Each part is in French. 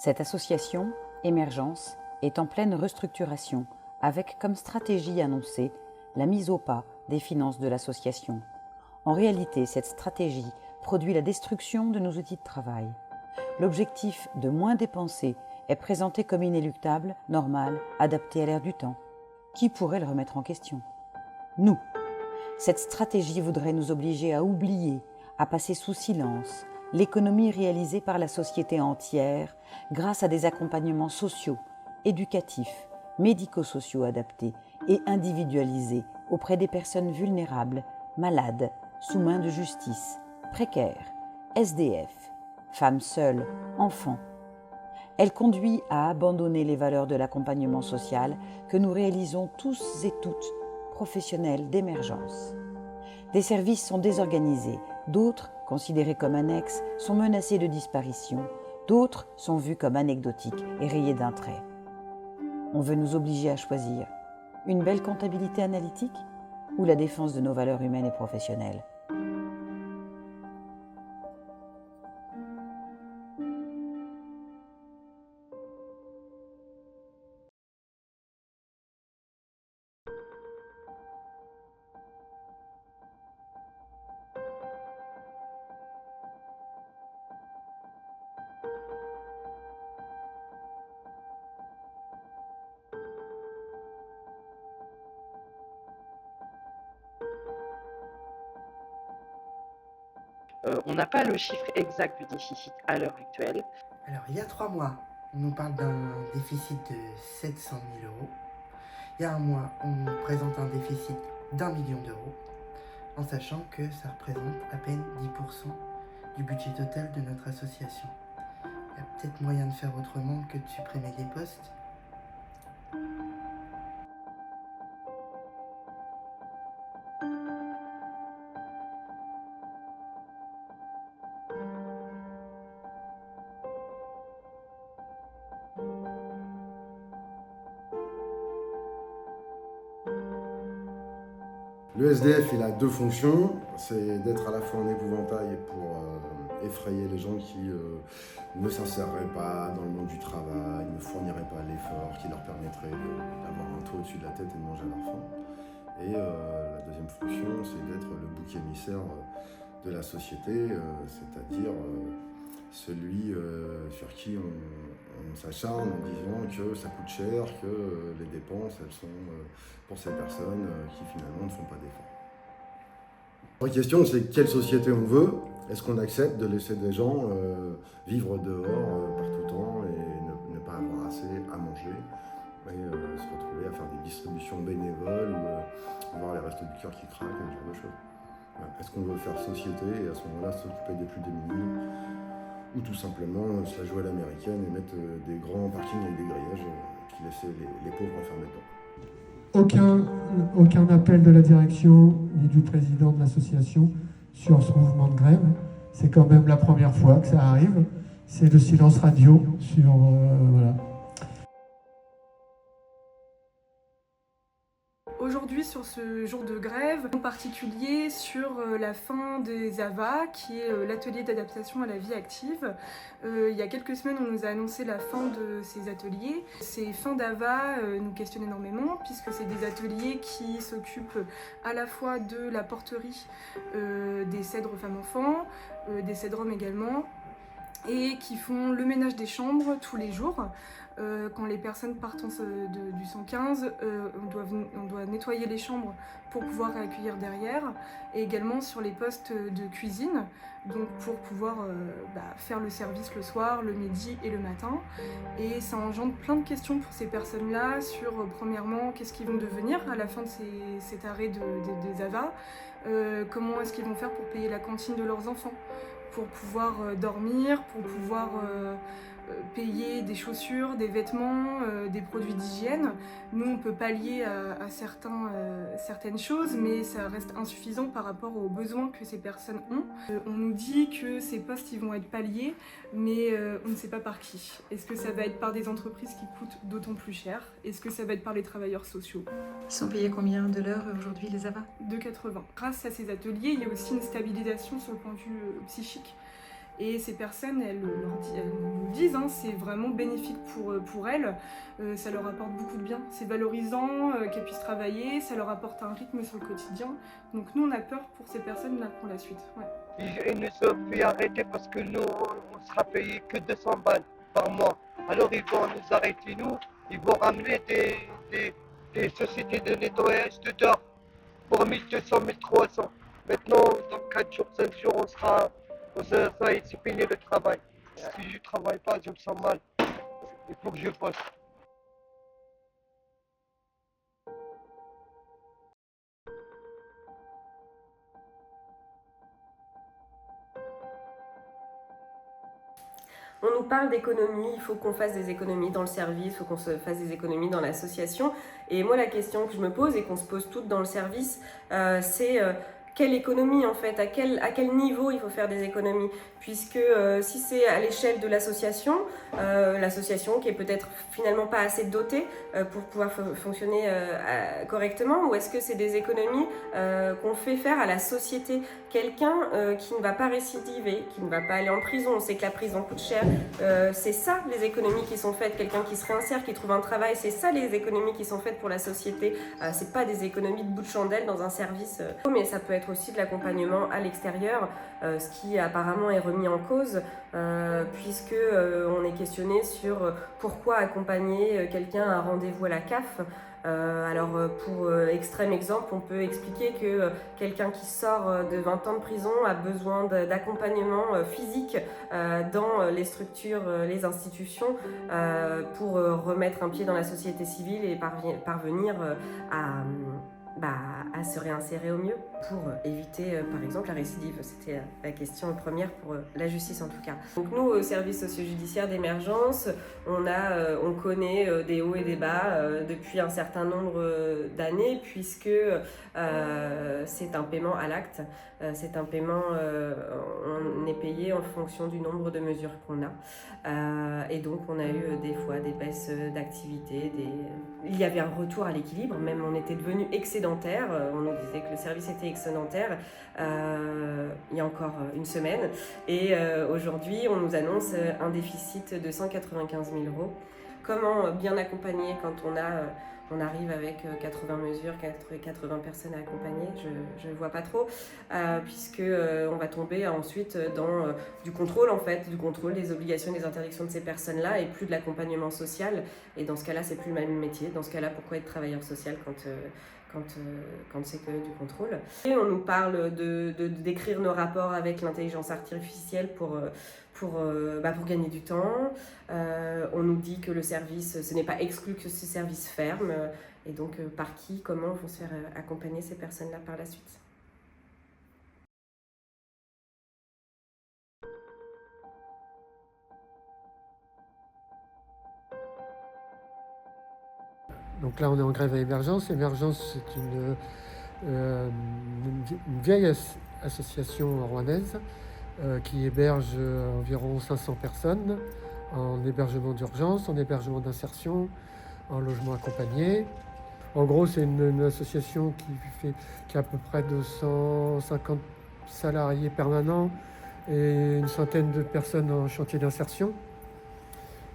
Cette association, Émergence, est en pleine restructuration, avec comme stratégie annoncée la mise au pas des finances de l'association. En réalité, cette stratégie produit la destruction de nos outils de travail. L'objectif de moins dépenser est présenté comme inéluctable, normal, adapté à l'ère du temps. Qui pourrait le remettre en question? Nous. Cette stratégie voudrait nous obliger à oublier, à passer sous silence l'économie réalisée par la société entière grâce à des accompagnements sociaux, éducatifs, médico-sociaux adaptés et individualisés auprès des personnes vulnérables, malades, sous main de justice, précaires, SDF, femmes seules, enfants. Elle conduit à abandonner les valeurs de l'accompagnement social que nous réalisons tous et toutes, professionnels d'émergence. Des services sont désorganisés, d'autres, considérés comme annexes, sont menacés de disparition, d'autres sont vus comme anecdotiques et rayés d'un trait. On veut nous obliger à choisir une belle comptabilité analytique ou la défense de nos valeurs humaines et professionnelles. On n'a pas le chiffre exact du déficit à l'heure actuelle. Alors, il y a 3 mois, on nous parle d'un déficit de 700 000 euros. Il y a un mois, on nous présente un déficit d'1 million d'euros, en sachant que ça représente à peine 10% du budget total de notre association. Il y a peut-être moyen de faire autrement que de supprimer des postes. Le SDF, il a deux fonctions, c'est d'être à la fois un épouvantail pour effrayer les gens qui ne s'inséreraient pas dans le monde du travail, ne fourniraient pas l'effort qui leur permettrait d'avoir un toit au-dessus de la tête et de manger à leur faim. Et la deuxième fonction, c'est d'être le bouc émissaire de la société, c'est-à-dire celui sur qui on s'acharne en disant que ça coûte cher, que les dépenses, elles sont pour ces personnes qui finalement ne font pas d'efforts. La question, c'est quelle société on veut. Est-ce qu'on accepte de laisser des gens vivre dehors par tout temps et ne pas avoir assez à manger et se retrouver à faire des distributions bénévoles ou voir les restos du cœur qui craquent, ce genre de choses. Est-ce qu'on veut faire société et à ce moment-là s'occuper des plus démunis ou tout simplement se la jouer à l'américaine et mettre des grands parkings avec des grillages qui laissaient les pauvres enfermés dedans. Aucun appel de la direction ni du président de l'association sur ce mouvement de grève. C'est quand même la première fois que ça arrive. C'est le silence radio sur... voilà. Aujourd'hui, sur ce jour de grève, en particulier sur la fin des AVA, qui est l'atelier d'adaptation à la vie active. Il y a quelques semaines, on nous a annoncé la fin de ces ateliers. Ces fins d'AVA nous questionnent énormément, puisque c'est des ateliers qui s'occupent à la fois de la porterie des cèdres femmes-enfants, des cèdres-hommes également, et qui font le ménage des chambres tous les jours. Quand les personnes partent du 115, on doit nettoyer les chambres pour pouvoir réaccueillir derrière, et également sur les postes de cuisine, donc pour pouvoir faire le service le soir, le midi et le matin. Et ça engendre plein de questions pour ces personnes-là sur, premièrement, qu'est-ce qu'ils vont devenir à la fin de cet arrêt des AVA, comment est-ce qu'ils vont faire pour payer la cantine de leurs enfants, pour pouvoir dormir, pour pouvoir payer des chaussures, des vêtements, des produits d'hygiène. Nous, on peut pallier à certaines choses, mais ça reste insuffisant par rapport aux besoins que ces personnes ont. On nous dit que ces postes ils vont être palliés, mais on ne sait pas par qui. Est-ce que ça va être par des entreprises qui coûtent d'autant plus cher? Est-ce que ça va être par les travailleurs sociaux? Ils sont payés combien de l'heure aujourd'hui, les AVA? 2,80. Grâce à ces ateliers, il y a aussi une stabilisation sur le point de vue psychique. Et ces personnes, elles nous disent, hein, c'est vraiment bénéfique pour elles, ça leur apporte beaucoup de bien. C'est valorisant qu'elles puissent travailler, ça leur apporte un rythme sur le quotidien. Donc nous, on a peur pour ces personnes-là pour la suite. Ouais. Ils nous ont fait arrêter parce que nous, on sera payé que 200 balles par mois. Alors ils vont nous arrêter, nous, ils vont ramener des sociétés de nettoyage de dehors pour 1200, 1300. Maintenant, dans 4 jours, 5 jours, ça y est, c'est fini le travail. Si je ne travaille pas, je me sens mal. Il faut que je bosse. On nous parle d'économie, il faut qu'on fasse des économies dans le service, il faut qu'on se fasse des économies dans l'association. Et moi, la question que je me pose et qu'on se pose toutes dans le service, c'est quelle économie en fait, à quel niveau il faut faire des économies. Puisque si c'est à l'échelle de l'association qui est peut-être finalement pas assez dotée pour pouvoir fonctionner correctement, ou est-ce que c'est des économies qu'on fait faire à la société? Quelqu'un qui ne va pas récidiver, qui ne va pas aller en prison, on sait que la prison coûte cher, c'est ça les économies qui sont faites. Quelqu'un qui se réinsère, qui trouve un travail, c'est ça les économies qui sont faites pour la société. C'est pas des économies de bout de chandelle dans un service, mais ça peut être aussi de l'accompagnement à l'extérieur, ce qui apparemment est remis en cause, puisque on est questionné sur pourquoi accompagner quelqu'un à un rendez-vous à la CAF. Alors pour extrême exemple, on peut expliquer que quelqu'un qui sort de 20 ans de prison a besoin d'accompagnement physique dans les structures, les institutions, pour remettre un pied dans la société civile et parvenir à se réinsérer au mieux pour éviter par exemple la récidive. C'était la question première pour la justice en tout cas. Donc nous au service socio-judiciaire d'émergence, on connaît des hauts et des bas depuis un certain nombre d'années, puisque c'est un paiement à l'acte, c'est un paiement, on est payé en fonction du nombre de mesures qu'on a, et donc on a eu des fois des baisses d'activité, il y avait un retour à l'équilibre, même on était devenu excédentaire, on nous disait que le service était excédentaire il y a encore une semaine, et aujourd'hui on nous annonce un déficit de 195 000 €. Comment bien accompagner quand on arrive avec 80 mesures, 80 personnes à accompagner, je ne vois pas trop, puisque on va tomber ensuite dans du contrôle en fait, du contrôle des obligations et des interdictions de ces personnes-là, et plus de l'accompagnement social. Et dans ce cas-là, c'est plus le même métier. Dans ce cas-là, pourquoi être travailleur social quand c'est que du contrôle? Et on nous parle d'écrire nos rapports avec l'intelligence artificielle pour gagner du temps. On nous dit que le service, ce n'est pas exclu que ce service ferme. Et donc, par qui, comment vont se faire accompagner ces personnes-là par la suite? Donc là, on est en grève à Émergence. Émergence, c'est une vieille association rwandaise qui héberge environ 500 personnes en hébergement d'urgence, en hébergement d'insertion, en logement accompagné. En gros, c'est une association qui a à peu près 250 salariés permanents et une centaine de personnes en chantier d'insertion.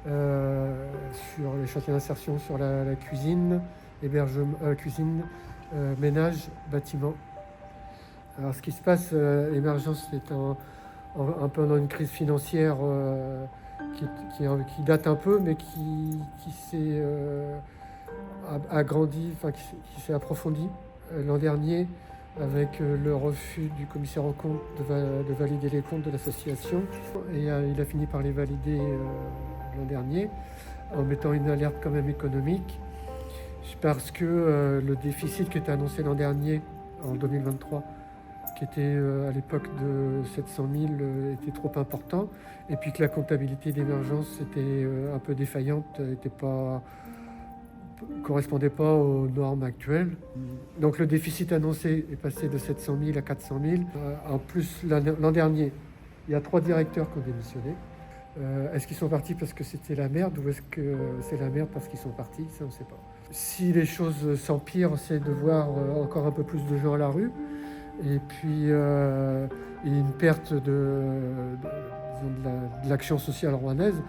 Sur les chantiers d'insertion, sur la cuisine, cuisine, ménage, bâtiment. Alors ce qui se passe, Émergence est un peu dans une crise financière qui date un peu, mais qui s'est agrandie, qui s'est approfondie l'an dernier avec le refus du commissaire aux comptes de valider les comptes de l'association. Et il a fini par les valider l'an dernier, en mettant une alerte quand même économique, parce que le déficit qui était annoncé l'an dernier, en 2023, qui était à l'époque de 700 000, était trop important, et puis que la comptabilité d'Émergence était un peu défaillante, correspondait pas aux normes actuelles. Donc le déficit annoncé est passé de 700 000 à 400 000. En plus, l'an dernier, il y a 3 directeurs qui ont démissionné. Est-ce qu'ils sont partis parce que c'était la merde, ou est-ce que c'est la merde parce qu'ils sont partis? Ça, on ne sait pas. Si les choses s'empirent, c'est de voir encore un peu plus de gens à la rue, et puis une perte de l'action sociale rouennaise.